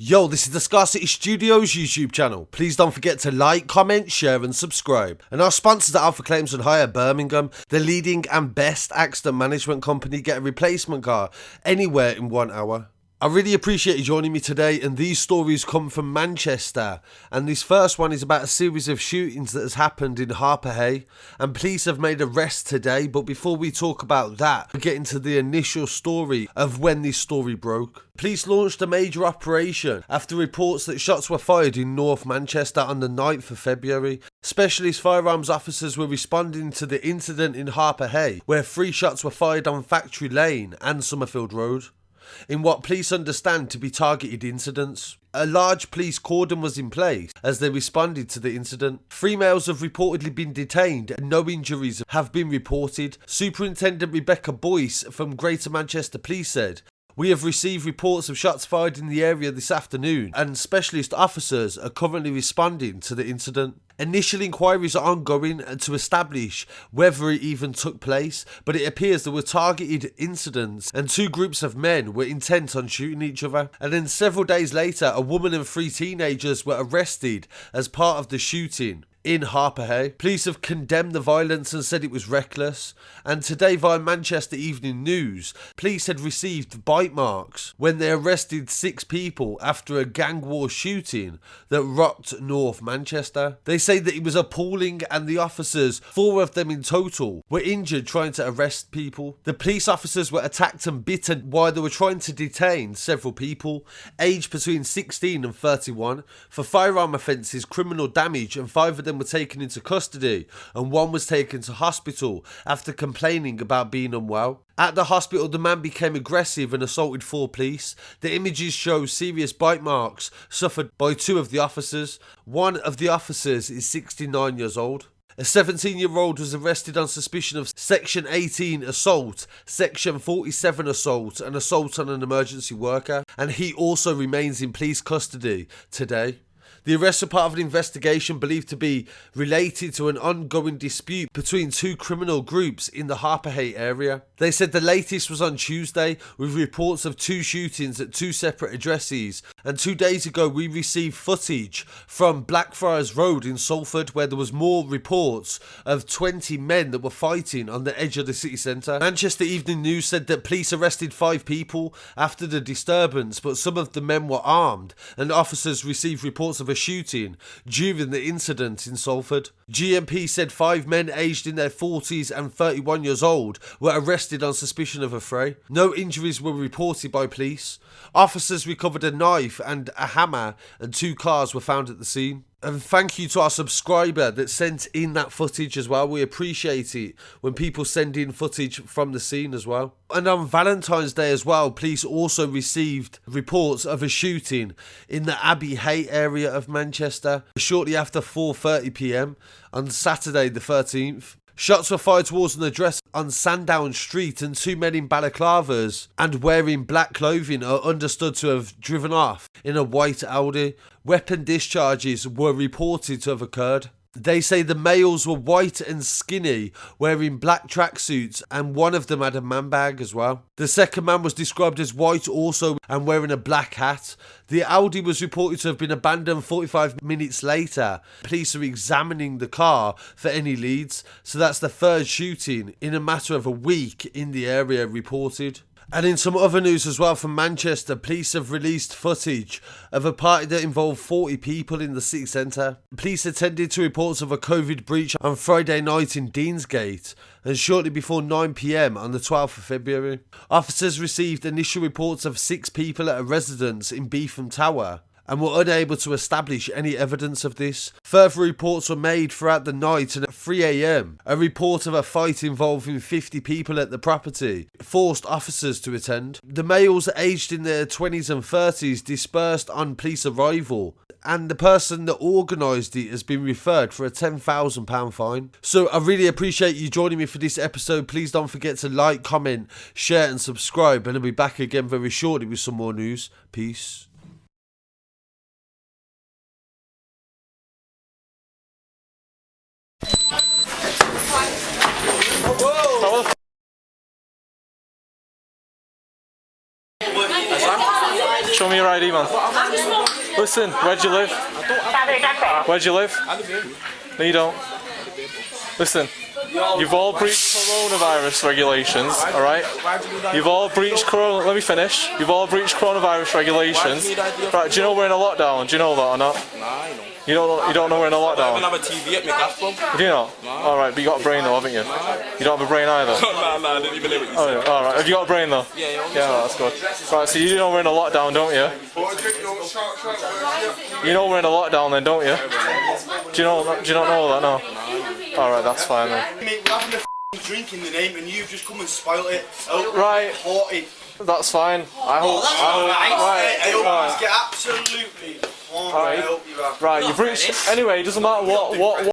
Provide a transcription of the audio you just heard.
Yo, this is the Scarcity Studios YouTube channel. Please don't forget to like, comment, share and subscribe. And our sponsors at Alpha Claims and Hire Birmingham, the leading and best accident management company. Get a replacement car anywhere in 1 hour. I really appreciate you joining me today, and these stories come from Manchester, and this first one is about a series of shootings that has happened in Harpurhey, and police have made arrests today. But before we talk about that, we get into the initial story of when this story broke. Police launched a major operation after reports that shots were fired in North Manchester on the 9th of February. Specialist firearms officers were responding to the incident in Harpurhey, where 3 shots were fired on Factory Lane and Summerfield Road, in what police understand to be targeted incidents. A large police cordon was in place as they responded to the incident. 3 males have reportedly been detained and no injuries have been reported. Superintendent Rebecca Boyce from Greater Manchester Police said, "We have received reports of shots fired in the area this afternoon, and specialist officers are currently responding to the incident. Initial inquiries are ongoing to establish whether it even took place, but it appears there were targeted incidents and 2 groups of men were intent on shooting each other." And then several days later, a woman and 3 teenagers were arrested as part of the shooting in Harpurhey. Police have condemned the violence and said it was reckless. And today via Manchester Evening News, police had received bite marks when they arrested 6 people after a gang war shooting that rocked North Manchester. They say that it was appalling, and the officers, 4 of them in total, were injured trying to arrest people. The police officers were attacked and bitten while they were trying to detain several people, aged between 16 and 31, for firearm offences, criminal damage, and 5 of them were taken into custody, and 1 was taken to hospital after complaining about being unwell. At the hospital, the man became aggressive and assaulted 4 police. The images show serious bite marks suffered by 2 of the officers. 1 of the officers is 69 years old. A 17-year-old was arrested on suspicion of Section 18 assault, Section 47 assault and assault on an emergency worker, and he also remains in police custody today. The arrests are part of an investigation believed to be related to an ongoing dispute between 2 criminal groups in the Harpurhey area. They said the latest was on Tuesday, with reports of 2 shootings at 2 separate addresses, and 2 days ago we received footage from Blackfriars Road in Salford, where there was more reports of 20 men that were fighting on the edge of the city centre. Manchester Evening News said that police arrested 5 people after the disturbance, but some of the men were armed, and officers received reports of a shooting during the incident in Salford. GMP said 5 men aged in their 40s and 31 years old were arrested on suspicion of a fray. No injuries were reported by police. Officers recovered a knife and a hammer, and 2 cars were found at the scene. And thank you to our subscriber that sent in that footage as well. We appreciate it when people send in footage from the scene as well. And on Valentine's Day as well, police also received reports of a shooting in the Abbey Hay area of Manchester shortly after 4:30 p.m. on Saturday the 13th. Shots were fired towards an address on Sandown Street, and 2 men in balaclavas and wearing black clothing are understood to have driven off in a white Audi. Weapon discharges were reported to have occurred. They say the males were white and skinny, wearing black tracksuits, and 1 of them had a man bag as well. The second man was described as white also and wearing a black hat. The Audi was reported to have been abandoned 45 minutes later. Police are examining the car for any leads, so that's the 3rd shooting in a matter of a week in the area reported. And in some other news as well from Manchester, police have released footage of a party that involved 40 people in the city centre. Police attended to reports of a COVID breach on Friday night in Deansgate, and shortly before 9 p.m. on the 12th of February. Officers received initial reports of 6 people at a residence in Beetham Tower, and were unable to establish any evidence of this. Further reports were made throughout the night, and at 3 a.m, a report of a fight involving 50 people at the property forced officers to attend. The males aged in their 20s and 30s dispersed on police arrival, and the person that organised it has been referred for a £10,000 fine. So I really appreciate you joining me for this episode. Please don't forget to like, comment, share and subscribe, and I'll be back again very shortly with some more news. Peace. show me your ID, man. Listen, where'd you live? Where'd you live? No, you don't. Listen, you've all breached coronavirus regulations, alright? You've all breached let me finish. You've all breached coronavirus regulations. Right, do you know we're in a lockdown? Do you know that or not? Nah, I know. You don't know we're in a lockdown? I don't have a TV at my gas pump. Do you not? Alright, but you got a brain though, haven't you? You don't have a brain either? Nah, I didn't even hear what you said. Oh, alright. Have you got a brain though? Yeah, that's good. Right, so you know we're in a lockdown, don't you? You know we're in a lockdown then, don't you? Do you not know that, no? Alright, that's fine then. Mate, we're having a drink in the name and you've just come and spoiled it. Right. Haughty. That's fine. I hope I hope you get absolutely Right, you breached. Anyway, it doesn't matter what